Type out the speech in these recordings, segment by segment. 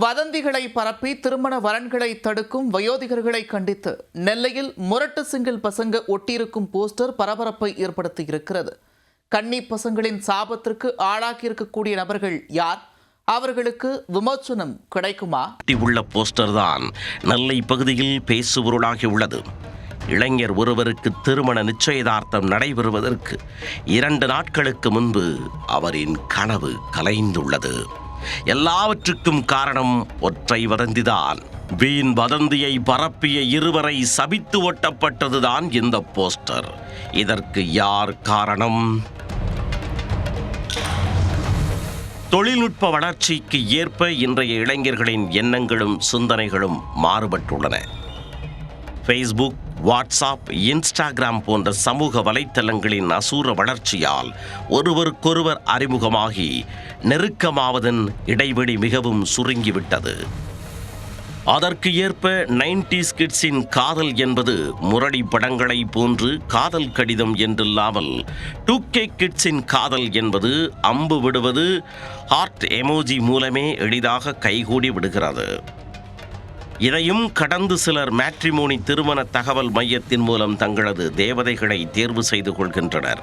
வதந்திகளை பரப்பி திருமண வரன்களை தடுக்கும் வயோதிகர்களை கண்டித்து நெல்லையில் முரட்டு சிங்கிள் பசங்க ஒட்டியிருக்கும் போஸ்டர் பரபரப்பை ஏற்படுத்தியிருக்கிறது. கன்னி பசங்களின் சாபத்திற்கு ஆளாக்கியிருக்கக்கூடிய நபர்கள் யார்? அவர்களுக்கு விமோசனம் கிடைக்குமா? உள்ள போஸ்டர் தான் நெல்லை பகுதியில் பேசுபொருளாகி உள்ளது. இளைஞர் ஒருவருக்கு திருமண நிச்சயதார்த்தம் நடைபெறுவதற்கு 2 நாட்களுக்கு முன்பு அவரின் கனவு கலைந்துள்ளது. எல்லாவற்றுக்கும் காரணம் ஒற்றை வதந்திதான். வீண் வதந்தியை பரப்பிய இருவரை சபித்து ஒட்டப்பட்டதுதான் இந்த போஸ்டர். இதற்கு யார் காரணம்? தொழில்நுட்ப வளர்ச்சிக்கு ஏற்ப இன்றைய இளைஞர்களின் எண்ணங்களும் சிந்தனைகளும் மாறுபட்டுள்ளன. ஃபேஸ்புக், வாட்ஸ்அப், இன்ஸ்டாகிராம் போன்ற சமூக வலைத்தளங்களின் அசூர வளர்ச்சியால் ஒருவருக்கொருவர் அறிமுகமாகி நெருக்கமாவதன் இடைவெளி மிகவும் சுருங்கிவிட்டது. அதற்கு ஏற்ப 90s கிட்ஸின் காதல் என்பது முரடி படங்களை போன்று காதல் கடிதம் என்றில்லாமல் 2K கிட்ஸின் காதல் என்பது அம்பு விடுவது, ஹார்ட் எமோஜி மூலமே எளிதாக கைகூடி விடுகிறது. இதையும் கடந்து சிலர் மேட்ரிமோனி திருமண தகவல் மையத்தின் மூலம் தங்களது தேவதைகளை தேர்வு செய்து கொள்கின்றனர்.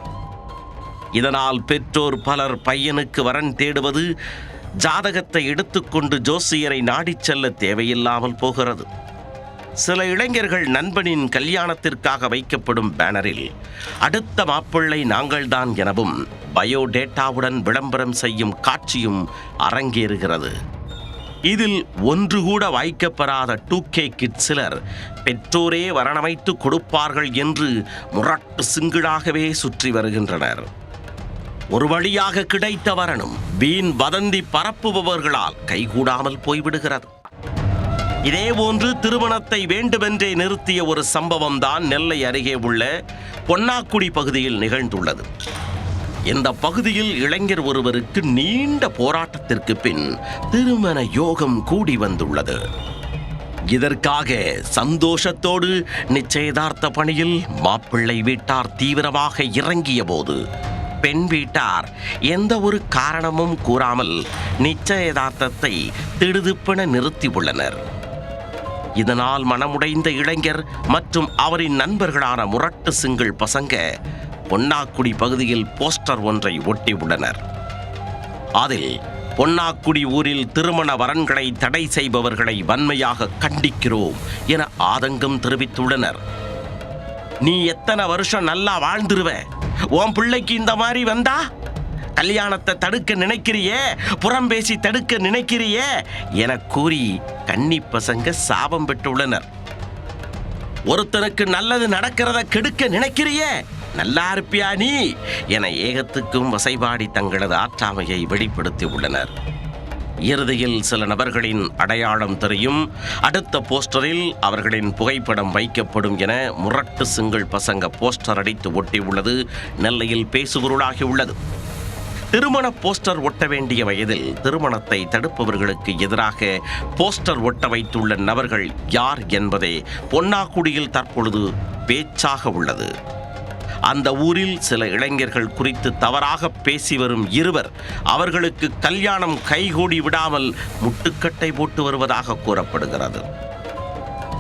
இதனால் பெற்றோர் பலர் பையனுக்கு வரன் தேடுவது, ஜாதகத்தை எடுத்துக்கொண்டு ஜோசியரை நாடிச் செல்ல தேவையில்லாமல் போகிறது. சில இளைஞர்கள் நண்பனின் கல்யாணத்திற்காக வைக்கப்படும் பேனரில் அடுத்த மாப்பிள்ளை நாங்கள்தான் எனவும் பயோடேட்டாவுடன் விளம்பரம் செய்யும் காட்சியும் அரங்கேறுகிறது. இதில் ஒன்று கூட வாய்க்கப்பெறாத 2K கிட்ஸ் சிலர் பெற்றோரே வரணமைத்து கொடுப்பார்கள் என்று முரட்டு சிங்கிளாகவே சுற்றி வருகின்றனர். ஒரு வழியாக கிடைத்த வரணும் வீண் வதந்தி பரப்புபவர்களால் கைகூடாமல் போய்விடுகிறது. இதேபோன்று திருமணத்தை வேண்டுமென்றே நிறுத்திய ஒரு சம்பவம் தான் நெல்லை அருகே உள்ள பொன்னாக்குடி பகுதியில் நிகழ்ந்துள்ளது. இந்த பகுதியில் இளைஞர் ஒருவருக்கு நீண்ட போராட்டத்திற்கு பின் திருமண யோகம் கூடி வந்துள்ளது. இதற்காக சந்தோஷத்தோடு நிச்சயதார்த்த பணியில் மாப்பிள்ளை வீட்டார் தீவிரமாக இறங்கிய போது பெண் வீட்டார் எந்த ஒரு காரணமும் கூறாமல் நிச்சயதார்த்தத்தை திடுதிப்பென நிறுத்தியுள்ளனர். இதனால் மனமுடைந்த இளைஞர் மற்றும் அவரின் நண்பர்களான முரட்டு சிங்கிள் பசங்க பொன்னாக்குடி பகுதியில் போஸ்டர் ஒன்றை ஒட்டியுள்ளனர். அதில் பொன்னாக்குடி ஊரில் திருமண வரன்களை தடை செய்பவர்களை வன்மையாக கண்டிக்கிறோம் என ஆதங்கம் தெரிவித்துள்ளனர். நீ எத்தனை வருஷம் நல்லா வாழ்ந்துருவ, உன் பிள்ளைக்கு இந்த மாதிரி வந்தா கல்யாணத்தை தடுக்க நினைக்கிறியே, புறம் பேசி தடுக்க நினைக்கிறியே என கூறி கன்னி பசங்க சாபம் பெற்றுள்ளனர். ஒருத்தனுக்கு நல்லது நடக்கிறத கெடுக்க நினைக்கிறியே, நல்லா இருப்பியா நீ என ஏகத்துக்கும் வசைபாடி தங்களது ஆற்றாமையை வெளிப்படுத்தி உள்ளனர். இறுதியில் சில நபர்களின் அடையாளம் தெரியும். அடுத்த போஸ்டரில் அவர்களின் புகைப்படம் வைக்கப்படும் என முரட்டு சிங்கிள் பசங்க போஸ்டர் அடித்து ஒட்டியுள்ளது நெல்லையில் பேசுபொருளாகி உள்ளது. திருமண போஸ்டர் ஒட்ட வேண்டிய வயதில் திருமணத்தை தடுப்பவர்களுக்கு எதிராக போஸ்டர் ஒட்ட வைத்துள்ள நபர்கள் யார் என்பதே பொன்னாக்குடியில் தற்பொழுது பேச்சாக உள்ளது. அந்த ஊரில் சில இளைஞர்கள் குறித்து தவறாக பேசி வரும் இருவர் அவர்களுக்கு கல்யாணம் கைகூடி விடாமல் முட்டுக்கட்டை போட்டு வருவதாக கூறப்படுகிறது.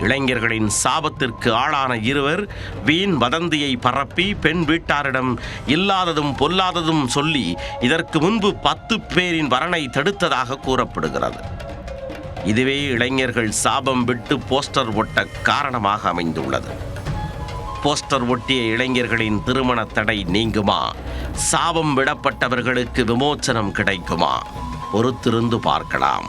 இளைஞர்களின் சாபத்திற்கு ஆளான இருவர் வீண் வதந்தியை பரப்பி பெண் வீட்டாரிடம் இல்லாததும் பொல்லாததும் சொல்லி இதற்கு முன்பு 10 பேரின் வரனை தடுத்ததாக கூறப்படுகிறது. இதுவே இளைஞர்கள் சாபம் விட்டு போஸ்டர் ஒட்ட காரணமாக அமைந்துள்ளது. போஸ்டர் ஒட்டிய இளைஞர்களின் திருமண தடை நீங்குமா? சாபம் விடப்பட்டவர்களுக்கு விமோசனம் கிடைக்குமா? பொறுத்திருந்து பார்க்கலாம்.